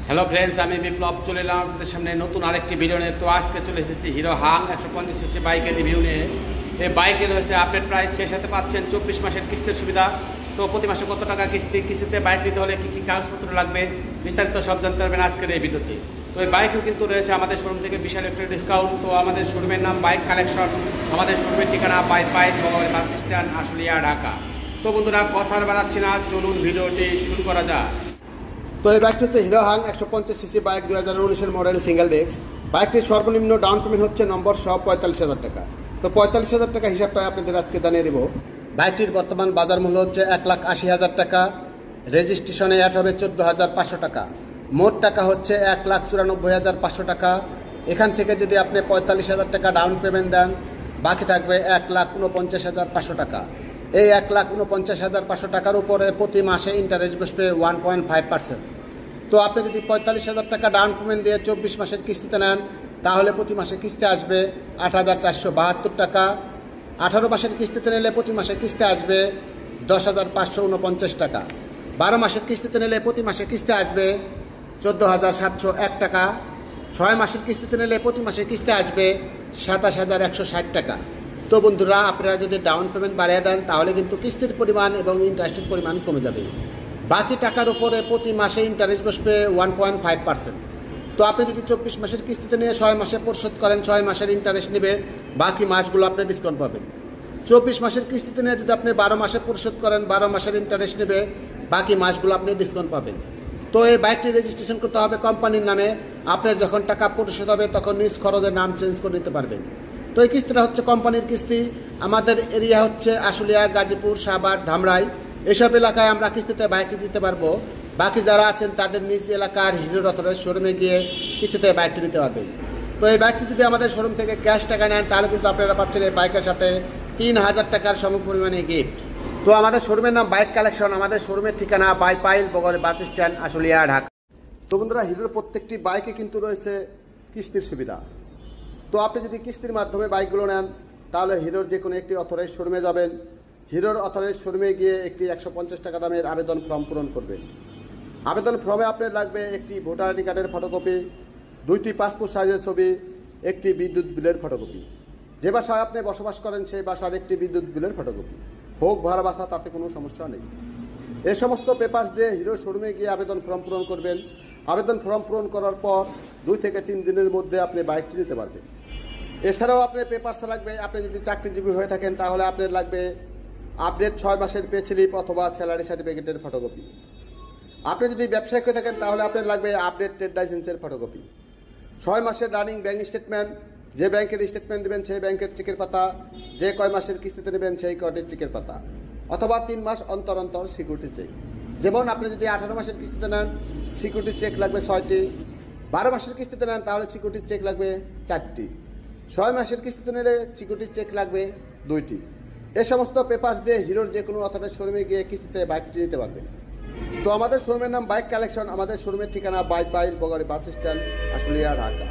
Hello friends, আমি বিপ্লব চলে এলাম আপনাদের সামনে নতুন আরেকটি ভিডিও নিয়ে। তো আজকে চলে এসেছি হিরো হাং 150cc বাইকের রিভিউ নিয়ে। এই বাইকে রয়েছে আপডেট প্রাইস, সেই সাথে পাচ্ছেন 24 মাসের কিস্তির সুবিধা। তো প্রতি মাসে কত টাকা কিস্তিতে বাইক নিতে হলে কী কী কাগজপত্র লাগবে বিস্তারিত সব জানতে পারবেন আজকের এই ভিডিওতে। তো এই বাইকেও কিন্তু রয়েছে আমাদের শোরুম থেকে বিশাল একটা ডিসকাউন্ট। তো আমাদের শোরুমের নাম বাইক কালেকশন, আমাদের শোরুমের ঠিকানা bike bus stand, Ashulia, Dhaka. তো বন্ধুরা, কথা আর বাড়াচ্ছি না, চলুন ভিডিওটি শুরু করা যাক। তো এই বাইকটি হচ্ছে হিরো হাং 150cc বাইক, 2019-এর মডেল, সিঙ্গেল ডেক্স। বাইকটির সর্বনিম্ন ডাউন পেমেন্ট হচ্ছে নম্বর সহ 45,000 টাকা। তো 45,000 টাকা হিসাবটা আপনাদের আজকে জানিয়ে দেবো। বাইকটির বর্তমান বাজার মূল্য হচ্ছে 1,80,000 টাকা। রেজিস্ট্রেশনে অ্যাড হবে 14,500 টাকা। মোট টাকা হচ্ছে 1,94,500 টাকা। এখান থেকে যদি আপনি 45,000 টাকা ডাউন পেমেন্ট দেন, বাকি থাকবে 1,49,500 টাকা। এই 1,49,500 টাকার উপরে প্রতি মাসে ইন্টারেস্ট বসবে 1.5%। তো আপনি যদি 45,000 টাকা ডাউন পেমেন্ট দিয়ে 24 মাসের কিস্তিতে নেন, তাহলে প্রতি মাসে কিস্তি আসবে 8,472 টাকা। 18 মাসের কিস্তিতে নিলে প্রতি মাসে কিস্তি আসবে 10,549 টাকা। 12 মাসের কিস্তিতে নিলে প্রতি মাসে কিস্তি আসবে 14,701 টাকা। 6 মাসের কিস্তিতে নিলে প্রতি মাসে কিস্তি আসবে 27,160 টাকা। তো বন্ধুরা, আপনারা যদি ডাউন পেমেন্ট বাড়িয়ে দেন, তাহলে কিন্তু কিস্তির পরিমাণ এবং ইন্টারেস্টের পরিমাণ কমে যাবে। বাকি টাকার উপরে প্রতি মাসে ইন্টারেস্ট বসবে 1.5%। তো আপনি যদি 24 মাসের কিস্তিতে নিয়ে 6 মাসে পরিশোধ করেন, 6 মাসের ইন্টারেস্ট নেবে, বাকি মাসগুলো আপনি ডিসকাউন্ট পাবেন। 24 মাসের কিস্তিতে নিয়ে যদি আপনি 12 মাসে পরিশোধ করেন, 12 মাসের ইন্টারেস্ট নেবে, বাকি মাসগুলো আপনি ডিসকাউন্ট পাবেন। তো এই বাইকটি রেজিস্ট্রেশন করতে হবে কোম্পানির নামে। আপনার যখন টাকা পরিশোধ হবে, তখন নিজ খরচে নাম চেঞ্জ করে নিতে পারবেন। তো এই কিস্তিটা হচ্ছে কোম্পানির কিস্তি। আমাদের এরিয়া হচ্ছে আশুলিয়া, গাজীপুর, সাভার, ধামরাই, এসব এলাকায় আমরা কিস্তিতে বাইকটি দিতে পারবো। বাকি যারা আছেন তাদের নিজ এলাকার হিরো রথরের শোরুমে গিয়ে কিস্তিতে বাইকটি নিতে পারবেন। তো এই বাইকটি যদি আমাদের শোরুম থেকে ক্যাশ টাকা নেন, তাহলে কিন্তু আপনারা পাচ্ছেন এই বাইকের সাথে 3,000 টাকার সমপরিমাণে গিফট। তো আমাদের শোরুমের নাম বাইক কালেকশন, আমাদের শোরুমের ঠিকানা বাস স্ট্যান্ড, আশুলিয়া, ঢাকা। তো বন্ধুরা, হিরোর প্রত্যেকটি বাইকে কিন্তু রয়েছে কিস্তির সুবিধা। তো আপনি যদি কিস্তির মাধ্যমে বাইকগুলো নেন, তাহলে হিরোর যে কোনো একটি অথরাইজ শোরুমে যাবেন। হিরোর অথরাইজ শোরুমে গিয়ে একটি 150 টাকা দামের আবেদন ফর্ম পূরণ করবেন। আবেদন ফর্মে আপনার লাগবে একটি ভোটার আইডি কার্ডের ফটোকপি, 2টি পাসপোর্ট সাইজের ছবি, একটি বিদ্যুৎ বিলের ফটোকপি। যে বাসায় আপনি বসবাস করেন, সেই বাসার একটি বিদ্যুৎ বিলের ফটোকপি, হোক ভাড়া বাসা, তাতে কোনো সমস্যা নেই। এই সমস্ত পেপারস দিয়ে হিরোর শোরুমে গিয়ে আবেদন ফর্ম পূরণ করবেন। আবেদন ফর্ম পূরণ করার পর 2 থেকে 3 দিনের মধ্যে আপনি বাইকটি নিতে পারবেন। এছাড়াও আপনার পেপারস লাগবে, আপনি যদি চাকরিজীবী হয়ে থাকেন, তাহলে আপনার লাগবে আপডেট 6 মাসের পে স্লিপ অথবা স্যালারি সার্টিফিকেটের ফটোকপি। আপনি যদি ব্যবসায়িক হয়ে থাকেন, তাহলে আপনার লাগবে আপডেট ট্রেড লাইসেন্সের ফটোকপি। 6 মাসের রানিং ব্যাংক স্টেটমেন্ট, যে ব্যাংকের স্টেটমেন্ট দেবেন সেই ব্যাংকের চেকের পাতা, যে কয় মাসের কিস্তিতে নেবেন সেই কয়টির চেকের পাতা, অথবা 3 মাস অন্তর অন্তর সিকিউরিটি চেক। যেমন আপনি যদি 18 মাসের কিস্তিতে নেন, সিকিউরিটি চেক লাগবে 6টি। 12 মাসের কিস্তিতে নেন, তাহলে সিকিউরিটি চেক লাগবে 4টি। 6 মাসের কিস্তিতে নিলে সিকিউরিটি চেক লাগবে 2টি। এই সমস্ত পেপারস দিয়ে হিরোর যে কোনো অথরাইজ শোরুমে গিয়ে কিস্তিতে বাইকটি নিতে পারবে। তো আমাদের শোরুমের নাম বাইক কালেকশন, আমাদের শোরুমের ঠিকানা বাস স্ট্যান্ড, আশুলিয়া, ঢাকা।